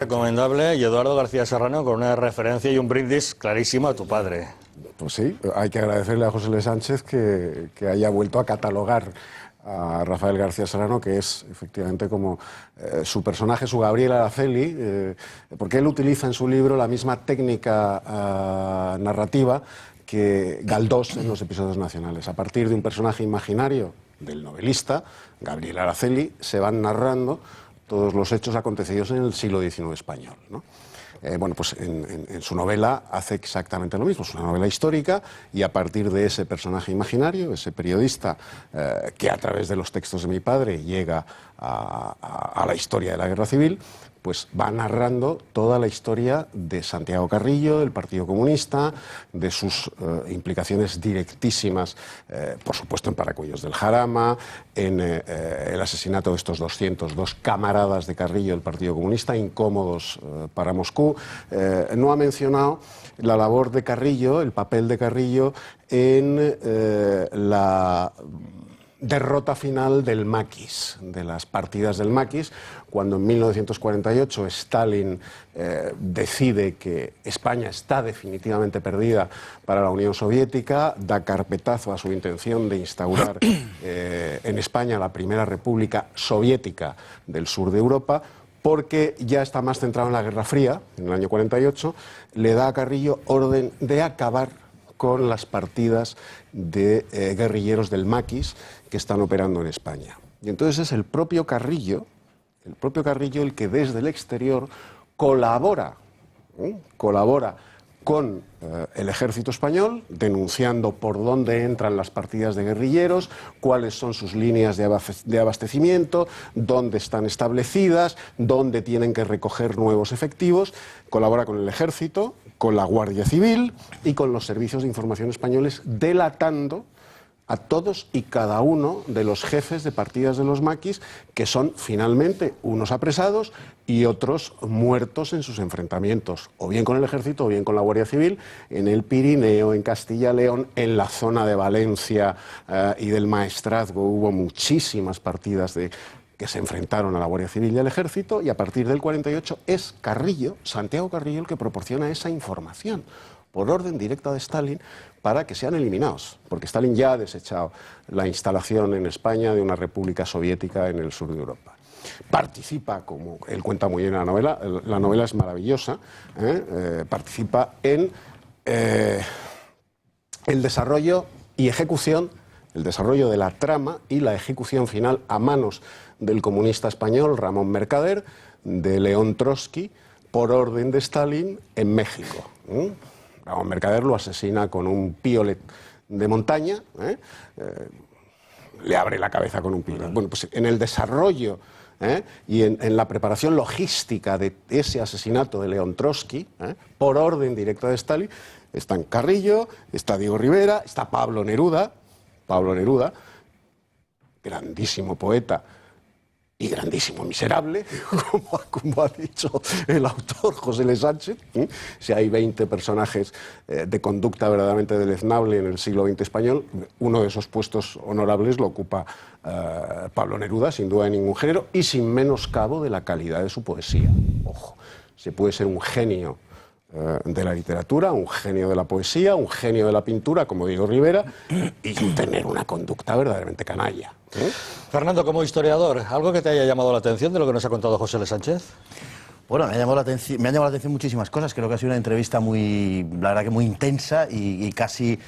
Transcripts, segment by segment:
Recomendable, y Eduardo García Serrano con una referencia y un brindis clarísimo a tu padre. Pues sí, hay que agradecerle a José L. Sánchez que haya vuelto a catalogar a Rafael García Serrano, que es efectivamente como su personaje, su Gabriel Araceli, porque él utiliza en su libro la misma técnica narrativa que Galdós en los episodios nacionales. A partir de un personaje imaginario del novelista, Gabriel Araceli, se van narrando todos los hechos acontecidos en el siglo XIX español, ¿no? Bueno, pues en su novela hace exactamente lo mismo, es una novela histórica y a partir de ese personaje imaginario, ese periodista que a través de los textos de mi padre llega a la historia de la Guerra Civil, pues va narrando toda la historia de Santiago Carrillo, del Partido Comunista, de sus implicaciones directísimas, por supuesto en Paracuellos del Jarama, en el asesinato de estos 202 camaradas de Carrillo del Partido Comunista, incómodos para Moscú. No ha mencionado la labor de Carrillo, el papel de Carrillo en la derrota final del maquis, de las partidas del maquis, cuando en 1948 Stalin decide que España está definitivamente perdida para la Unión Soviética, da carpetazo a su intención de instaurar en España la primera república soviética del sur de Europa, porque ya está más centrado en la Guerra Fría, en el año 48, le da a Carrillo orden de acabar con las partidas de guerrilleros del maquis que están operando en España. Y entonces es el propio Carrillo el que desde el exterior colabora con el ejército español, denunciando por dónde entran las partidas de guerrilleros, cuáles son sus líneas de abastecimiento, dónde están establecidas, dónde tienen que recoger nuevos efectivos. Colabora con el ejército, con la Guardia Civil y con los servicios de información españoles, delatando a todos y cada uno de los jefes de partidas de los maquis, que son finalmente unos apresados y otros muertos en sus enfrentamientos, o bien con el ejército o bien con la Guardia Civil, en el Pirineo, en Castilla-León, en la zona de Valencia y del Maestrazgo. Hubo muchísimas partidas que se enfrentaron a la Guardia Civil y al ejército, y a partir del 48 es Carrillo, Santiago Carrillo, el que proporciona esa información por orden directa de Stalin para que sean eliminados, porque Stalin ya ha desechado la instalación en España de una república soviética en el sur de Europa. Participa, como él cuenta muy bien en la novela es maravillosa, participa en el desarrollo y ejecución, el desarrollo de la trama y la ejecución final a manos del comunista español Ramón Mercader, de León Trotsky, por orden de Stalin en México. Ramón Mercader lo asesina con un piolet de montaña, le abre la cabeza con un piolet. Bueno, pues en el desarrollo y en la preparación logística de ese asesinato de León Trotsky, por orden directa de Stalin, están Carrillo, está Diego Rivera, está Pablo Neruda, grandísimo poeta y grandísimo miserable, como ha dicho el autor José L. Sánchez. Si hay 20 personajes de conducta verdaderamente deleznable en el siglo XX español, uno de esos puestos honorables lo ocupa Pablo Neruda, sin duda de ningún género, y sin menoscabo de la calidad de su poesía. Ojo, se puede ser un genio de la literatura, un genio de la poesía, un genio de la pintura, como Diego Rivera, y tener una conducta verdaderamente canalla. Fernando, como historiador, ¿algo que te haya llamado la atención de lo que nos ha contado José L. Sánchez? Bueno, me han llamado la atención muchísimas cosas. Creo que ha sido una entrevista la verdad que muy intensa y casi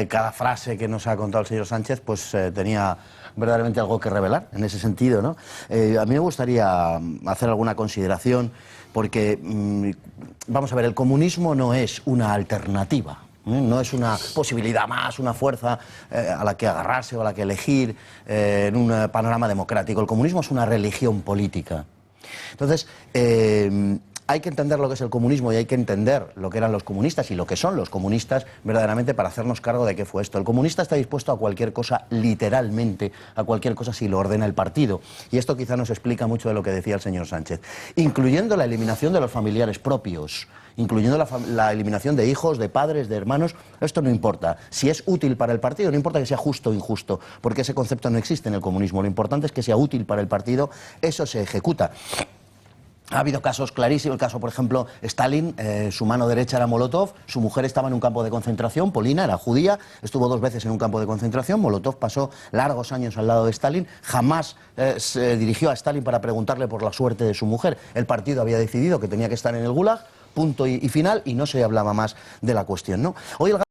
cada frase que nos ha contado el señor Sánchez pues tenía verdaderamente algo que revelar en ese sentido, ¿no? A mí me gustaría hacer alguna consideración porque, vamos a ver, el comunismo no es una alternativa. No es una posibilidad más, una fuerza a la que agarrarse o a la que elegir en un panorama democrático. El comunismo es una religión política. Entonces, hay que entender lo que es el comunismo y hay que entender lo que eran los comunistas y lo que son los comunistas verdaderamente para hacernos cargo de qué fue esto. El comunista está dispuesto a cualquier cosa, literalmente, a cualquier cosa si lo ordena el partido. Y esto quizá nos explica mucho de lo que decía el señor Sánchez, incluyendo la eliminación de los familiares propios, incluyendo la eliminación de hijos, de padres, de hermanos. Esto no importa. Si es útil para el partido, no importa que sea justo o injusto, porque ese concepto no existe en el comunismo. Lo importante es que sea útil para el partido, eso se ejecuta. Ha habido casos clarísimos, el caso, por ejemplo, Stalin, su mano derecha era Molotov, su mujer estaba en un campo de concentración, Polina, era judía, estuvo 2 veces en un campo de concentración, Molotov pasó largos años al lado de Stalin, jamás se dirigió a Stalin para preguntarle por la suerte de su mujer, el partido había decidido que tenía que estar en el Gulag, punto y final, y no se hablaba más de la cuestión, ¿no? Hoy el